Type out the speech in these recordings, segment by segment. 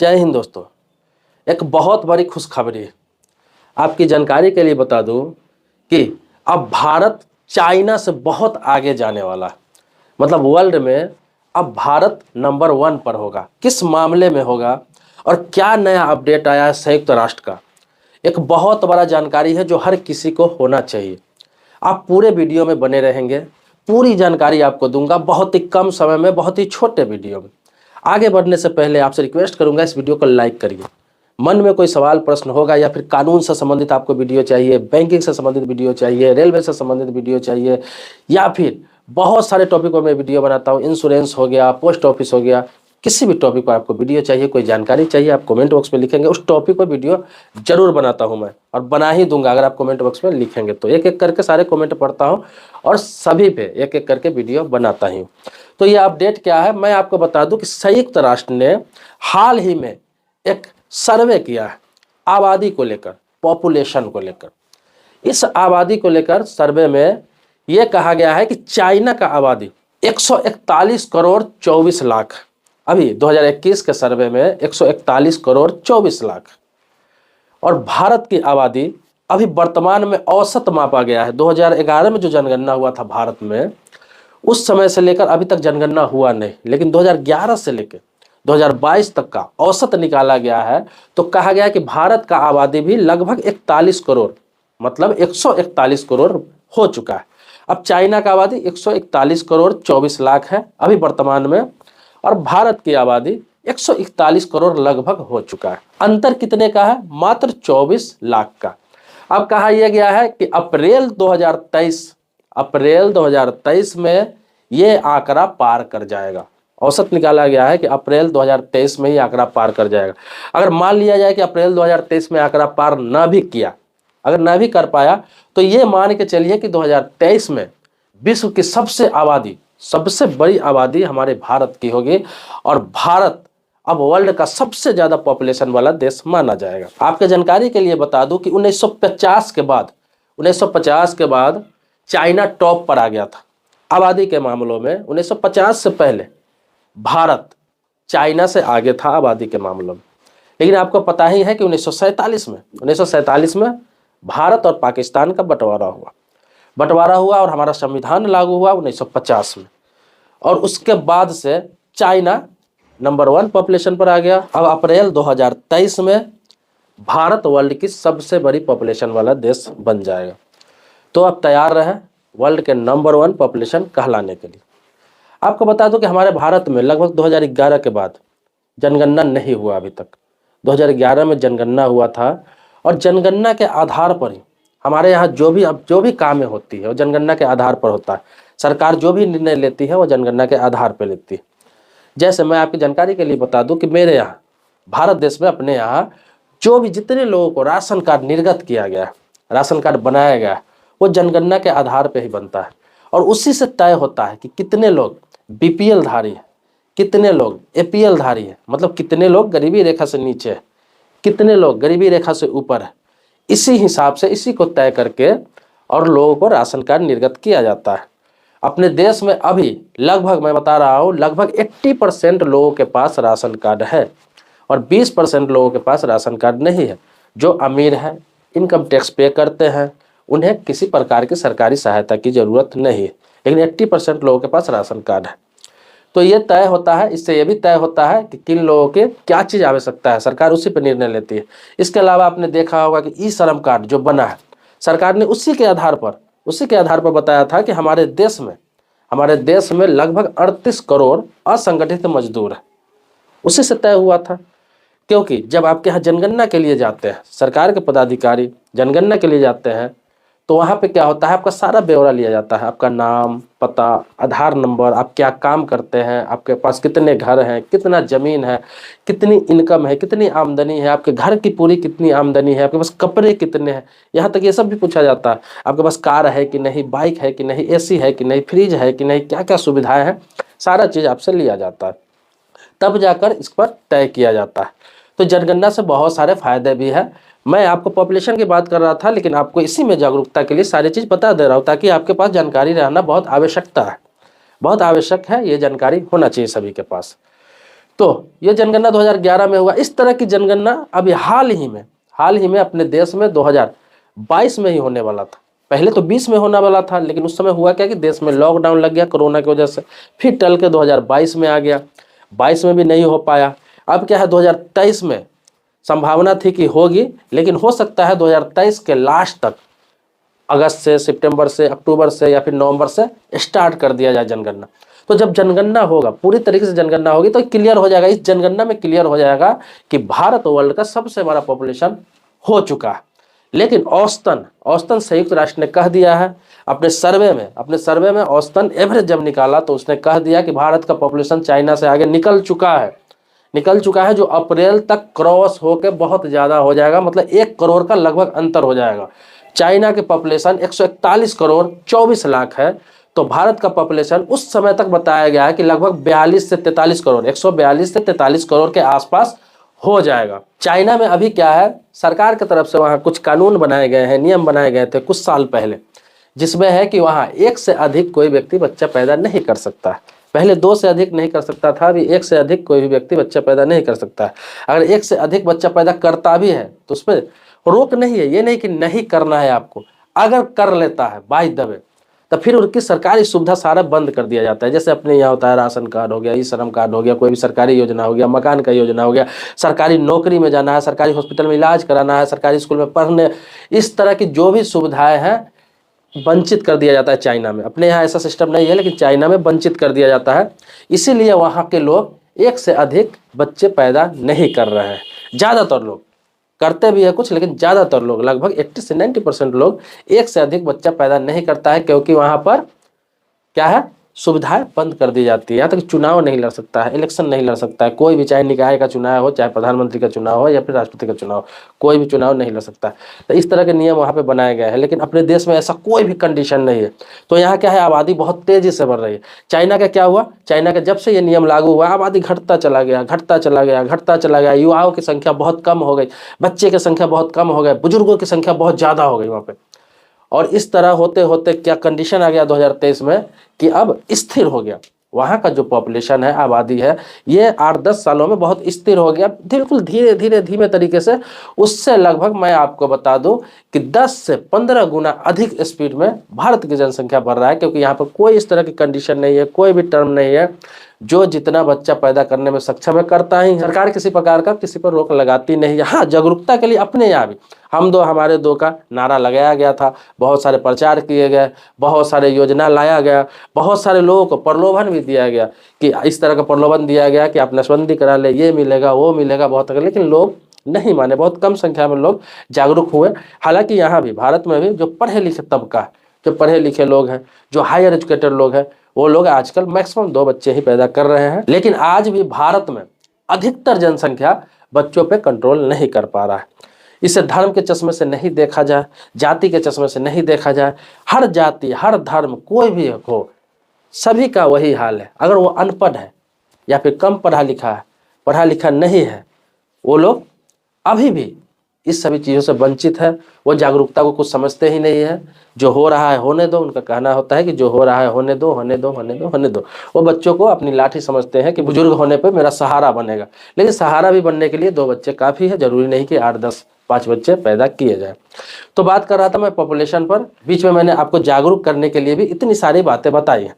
जय हिंद दोस्तों। एक बहुत बड़ी खुशखबरी है। आपकी जानकारी के लिए बता दूं कि अब भारत चाइना से बहुत आगे जाने वाला है। मतलब वर्ल्ड में अब भारत नंबर 1 पर होगा। किस मामले में होगा और क्या नया अपडेट आया है संयुक्त राष्ट्र का, एक बहुत बड़ा जानकारी है जो हर किसी को होना चाहिए। आप पूरे वीडियो में बने रहेंगे, पूरी जानकारी आपको दूंगा बहुत ही कम समय में, बहुत ही छोटे वीडियो में। आगे बढ़ने से पहले आपसे रिक्वेस्ट करूंगा, इस वीडियो को लाइक करिए। मन में कोई सवाल प्रश्न होगा या फिर कानून से संबंधित आपको वीडियो चाहिए, बैंकिंग से संबंधित वीडियो चाहिए, रेलवे से संबंधित वीडियो चाहिए, या फिर बहुत सारे टॉपिकों में वीडियो बनाता हूँ, इंश्योरेंस हो गया, पोस्ट ऑफिस हो गया, किसी भी टॉपिक पर आपको वीडियो चाहिए, कोई जानकारी चाहिए, आप कमेंट बॉक्स में लिखेंगे, उस टॉपिक पर वीडियो जरूर बनाता हूं मैं और बना ही दूंगा। अगर आप कमेंट बॉक्स में लिखेंगे तो एक एक करके सारे कमेंट पढ़ता हूं और सभी पे एक एक करके वीडियो बनाता ही हूं। तो ये अपडेट क्या है मैं आपको बता दूं कि संयुक्त राष्ट्र ने हाल ही में एक सर्वे किया है आबादी को लेकर, पॉपुलेशन को लेकर। इस आबादी को लेकर सर्वे में यह कहा गया है कि चाइना का आबादी 141 करोड़ 24 लाख, अभी 2021 के सर्वे में 141 करोड़ 24 लाख, और भारत की आबादी अभी वर्तमान में औसत मापा गया है। 2011 में जो जनगणना हुआ था भारत में, उस समय से लेकर अभी तक जनगणना हुआ नहीं, लेकिन 2011 से लेकर 2022 तक का औसत निकाला गया है। तो कहा गया कि भारत का आबादी भी लगभग 41 करोड़, मतलब 141 करोड़ हो चुका है। अब चाइना का आबादी 141 करोड़ 24 लाख है अभी वर्तमान में, और भारत की आबादी 141 करोड़ लगभग हो चुका है। अंतर कितने का है? मात्र 24 लाख का। अब कहा यह गया है कि अप्रैल 2023 में यह आंकड़ा पार कर जाएगा। औसत निकाला गया है कि अप्रैल 2023 में ही आंकड़ा पार कर जाएगा। अगर मान लिया जाए कि अप्रैल 2023 में आंकड़ा पार न भी किया, अगर न भी कर पाया, तो ये मान के चलिए कि 2023 में विश्व की सबसे बड़ी आबादी हमारे भारत की होगी और भारत अब वर्ल्ड का सबसे ज्यादा पॉपुलेशन वाला देश माना जाएगा। आपके जानकारी के लिए बता दूं कि 1950 के बाद चाइना टॉप पर आ गया था आबादी के मामलों में। 1950 से पहले भारत चाइना से आगे था आबादी के मामलों में। लेकिन आपको पता ही है कि 1947 में भारत और पाकिस्तान का बंटवारा हुआ और हमारा संविधान लागू हुआ 1950 में, और उसके बाद से चाइना नंबर 1 पॉपुलेशन पर आ गया। अब अप्रैल 2023 में भारत वर्ल्ड की सबसे बड़ी पॉपुलेशन वाला देश बन जाएगा। तो आप तैयार रहें वर्ल्ड के नंबर 1 पॉपुलेशन कहलाने के लिए। आपको बता दूं कि हमारे भारत में लगभग 2011 के बाद जनगणना नहीं हुआ अभी तक। 2011 में जनगणना हुआ था और जनगणना के आधार पर ही हमारे यहाँ जो भी कामें होती है वो जनगणना के आधार पर होता है। सरकार जो भी निर्णय लेती है वो जनगणना के आधार पर लेती है। जैसे मैं आपकी जानकारी के लिए बता दूं कि मेरे यहाँ भारत देश में, अपने यहाँ जितने लोगों को राशन कार्ड निर्गत किया गया है, राशन कार्ड बनाया गया है, वो जनगणना के आधार पर ही बनता है और उसी से तय होता है कि कितने लोग बीपीएल धारी है, कितने लोग एपीएल धारी है, मतलब कितने लोग गरीबी रेखा से नीचे है, कितने लोग गरीबी रेखा से ऊपर है। इसी हिसाब से इसी को तय करके और लोगों को राशन कार्ड निर्गत किया जाता है। अपने देश में अभी लगभग, मैं बता रहा हूँ, लगभग 80% लोगों के पास राशन कार्ड है और 20% लोगों के पास राशन कार्ड नहीं है। जो अमीर है, इनकम टैक्स पे करते हैं, उन्हें किसी प्रकार की सरकारी सहायता की जरूरत नहीं है, लेकिन 80% लोगों के पास राशन कार्ड है। तो ये तय होता है, इससे ये भी तय होता है कि किन लोगों के क्या चीज़ आवश्यकता है, सरकार उसी पर निर्णय लेती है। इसके अलावा आपने देखा होगा कि ई श्रम कार्ड जो बना है, सरकार ने उसी के आधार पर बताया था कि हमारे देश में लगभग 38 करोड़ असंगठित मजदूर है। उसी से तय हुआ था, क्योंकि जब आपके यहाँ जनगणना के लिए जाते हैं, सरकार के पदाधिकारी जनगणना के लिए जाते हैं, तो वहाँ पे क्या होता है, आपका सारा ब्यौरा लिया जाता है, आपका नाम, पता, आधार नंबर, आप क्या काम करते हैं, आपके पास कितने घर हैं, कितना ज़मीन है, कितनी इनकम है, कितनी आमदनी है, आपके घर की पूरी कितनी आमदनी है, आपके पास कपड़े कितने हैं, यहाँ तक ये सब भी पूछा जाता है। आपके पास कार है कि नहीं, बाइक है कि नहीं, एसी है कि नहीं, फ्रिज है कि नहीं, क्या क्या सुविधाएँ हैं, सारा चीज़ आपसे लिया जाता है। तब जाकर इस पर तय किया जाता है। तो जनगणना से बहुत सारे फायदे भी है। मैं आपको पॉपुलेशन की बात कर रहा था, लेकिन आपको इसी में जागरूकता के लिए सारी चीज़ बता दे रहा हूँ, ताकि आपके पास जानकारी रहना बहुत आवश्यक है। ये जानकारी होना चाहिए सभी के पास। तो ये जनगणना 2011 में हुआ। इस तरह की जनगणना अभी हाल ही में अपने देश में 2022 में ही होने वाला था। पहले तो 20 में होने वाला था, लेकिन उस समय हुआ क्या कि देश में लॉकडाउन लग गया कोरोना की वजह से, फिर टल के 2022 में आ गया। 22 में भी नहीं हो पाया। अब क्या है, 2023 में संभावना थी कि होगी, लेकिन हो सकता है 2023 के लास्ट तक, अगस्त से, सितंबर से, अक्टूबर से या फिर नवंबर से स्टार्ट कर दिया जाए जनगणना। तो जब जनगणना होगा, पूरी तरीके से जनगणना होगी, तो क्लियर हो जाएगा, इस जनगणना में क्लियर हो जाएगा कि भारत वर्ल्ड का सबसे बड़ा पॉपुलेशन हो चुका है। लेकिन औसतन संयुक्त राष्ट्र ने कह दिया है अपने सर्वे में औसतन एवरेज जब निकाला तो उसने कह दिया कि भारत का पॉपुलेशन चाइना से आगे निकल चुका है, जो अप्रैल तक क्रॉस होकर बहुत ज्यादा हो जाएगा, मतलब 1 करोड़ का लगभग अंतर हो जाएगा। चाइना की पॉपुलेशन 141 करोड़ 24 लाख है, तो भारत का पॉपुलेशन उस समय तक बताया गया है कि लगभग 42 से 43 करोड़, 142 से 43 करोड़ के आसपास हो जाएगा। चाइना में अभी क्या है, सरकार की तरफ से वहाँ कुछ कानून बनाए गए हैं, नियम बनाए गए थे कुछ साल पहले, जिसमें है कि वहाँ 1 से अधिक कोई व्यक्ति बच्चा पैदा नहीं कर सकता है। पहले 2 से अधिक नहीं कर सकता था, अभी 1 से अधिक कोई भी व्यक्ति बच्चा पैदा नहीं कर सकता है। अगर 1 से अधिक बच्चा पैदा करता भी है तो उसमें रोक नहीं है, ये नहीं कि नहीं करना है आपको। अगर कर लेता है बाय द वे, तो फिर उनकी सरकारी सुविधा सारा बंद कर दिया जाता है। जैसे अपने यहाँ होता है राशन कार्ड हो गया, ई श्रम कार्ड हो गया, कोई भी सरकारी योजना हो गया, मकान का योजना हो गया, सरकारी नौकरी में जाना है, सरकारी हॉस्पिटल में इलाज कराना है, सरकारी स्कूल में पढ़ने, इस तरह की जो भी सुविधाएं हैं वंचित कर दिया जाता है चाइना में। अपने यहाँ ऐसा सिस्टम नहीं है, लेकिन चाइना में वंचित कर दिया जाता है। इसीलिए वहाँ के लोग 1 से अधिक बच्चे पैदा नहीं कर रहे हैं। ज़्यादातर लोग करते भी है कुछ, लेकिन ज़्यादातर लोग, लगभग 80 से 90% लोग 1 से अधिक बच्चा पैदा नहीं करता है, क्योंकि वहाँ पर क्या है, सुविधाएं बंद कर दी जाती है। यहाँ तक चुनाव नहीं लड़ सकता है, इलेक्शन नहीं लड़ सकता है, कोई भी, चाहे निकाय का चुनाव हो, चाहे प्रधानमंत्री का चुनाव हो या फिर राष्ट्रपति का चुनाव, कोई भी चुनाव नहीं लड़ सकता है। तो इस तरह के नियम वहाँ पे बनाए गए हैं, लेकिन अपने देश में ऐसा कोई भी कंडीशन नहीं है। तो यहाँ क्या है, आबादी बहुत तेजी से बढ़ रही है। चाइना का क्या हुआ, चाइना का जब से ये नियम लागू हुआ आबादी घटता चला गया, युवाओं की संख्या बहुत कम हो गई, बच्चे की संख्या बहुत कम हो गए, बुजुर्गों की संख्या बहुत ज़्यादा हो गई वहाँ पे। और इस तरह होते होते क्या कंडीशन आ गया 2023 में कि अब स्थिर हो गया। वहाँ का जो पॉपुलेशन है, आबादी है, ये 8-10 सालों में बहुत स्थिर हो गया, बिल्कुल धीरे धीमे तरीके से। उससे लगभग मैं आपको बता दूं कि 10 से 15 गुना अधिक स्पीड में भारत की जनसंख्या बढ़ रहा है, क्योंकि यहाँ पर कोई इस तरह की कंडीशन नहीं है, कोई भी टर्म नहीं है। जो जितना बच्चा पैदा करने में सक्षम है करता ही, सरकार किसी प्रकार का किसी पर रोक लगाती नहीं है। हाँ, जागरूकता के लिए अपने यहाँ भी हम दो हमारे दो का नारा लगाया गया था, बहुत सारे प्रचार किए गए, बहुत सारे योजना लाया गया, बहुत सारे लोगों को प्रलोभन भी दिया गया कि इस तरह का प्रलोभन दिया गया कि आप नसबंदी करा ले, ये मिलेगा वो मिलेगा, बहुत, लेकिन लोग नहीं माने। बहुत कम संख्या में लोग जागरूक हुए। हालांकि यहाँ भी, भारत में भी जो पढ़े लिखे तबका, जो पढ़े लिखे लोग हैं, जो हायर एजुकेटेड लोग हैं, वो लोग आजकल मैक्सिमम 2 बच्चे ही पैदा कर रहे हैं। लेकिन आज भी भारत में अधिकतर जनसंख्या बच्चों पे कंट्रोल नहीं कर पा रहा है। इसे धर्म के चश्मे से नहीं देखा जाए, जाति के चश्मे से नहीं देखा जाए। हर जाति, हर धर्म, कोई भी हो, सभी का वही हाल है। अगर वो अनपढ़ है या फिर कम पढ़ा लिखा नहीं है, वो लोग अभी भी इस सभी चीज़ों से वंचित है। वो जागरूकता को कुछ समझते ही नहीं है। जो हो रहा है होने दो, उनका कहना होता है कि जो हो रहा है होने दो, होने दो, होने दो, होने दो। वो बच्चों को अपनी लाठी समझते हैं कि बुजुर्ग होने पर मेरा सहारा बनेगा। लेकिन सहारा भी बनने के लिए 2 बच्चे काफ़ी है, जरूरी नहीं कि 8, 10, 5 बच्चे पैदा किए जाए। तो बात कर रहा था मैं पॉपुलेशन पर, बीच में मैंने आपको जागरूक करने के लिए भी इतनी सारी बातें बताई हैं।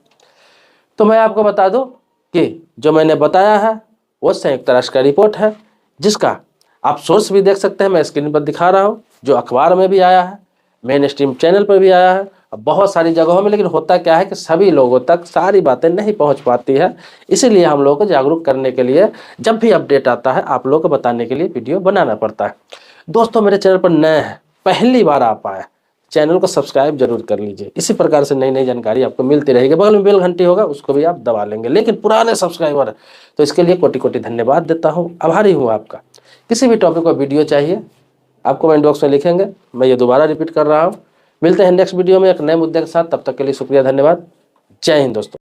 तो मैं आपको बता दूं कि जो मैंने बताया है वो संयुक्त राष्ट्र का रिपोर्ट है, जिसका आप सोर्स भी देख सकते हैं, मैं स्क्रीन पर दिखा रहा हूँ, जो अखबार में भी आया है, मेन स्ट्रीम चैनल पर भी आया है, बहुत सारी जगहों में। लेकिन होता क्या है कि सभी लोगों तक सारी बातें नहीं पहुंच पाती है, इसीलिए हम लोगों को जागरूक करने के लिए जब भी अपडेट आता है आप लोगों को बताने के लिए वीडियो बनाना पड़ता है। दोस्तों, मेरे चैनल पर नए हैं, पहली बार आप आए, चैनल को सब्सक्राइब जरूर कर लीजिए। इसी प्रकार से नई नई जानकारी आपको मिलती रहेगी। बगल में बेल घंटी होगा, उसको भी आप दबा लेंगे। लेकिन पुराने सब्सक्राइबर है तो इसके लिए कोटि कोटि धन्यवाद देता हूँ, आभारी हूँ आपका। किसी भी टॉपिक पर वीडियो चाहिए आप कमेंट बॉक्स में लिखेंगे, मैं ये दोबारा रिपीट कर रहा हूँ। मिलते हैं नेक्स्ट वीडियो में एक नए मुद्दे के साथ, तब तक के लिए शुक्रिया, धन्यवाद, जय हिंद दोस्तों।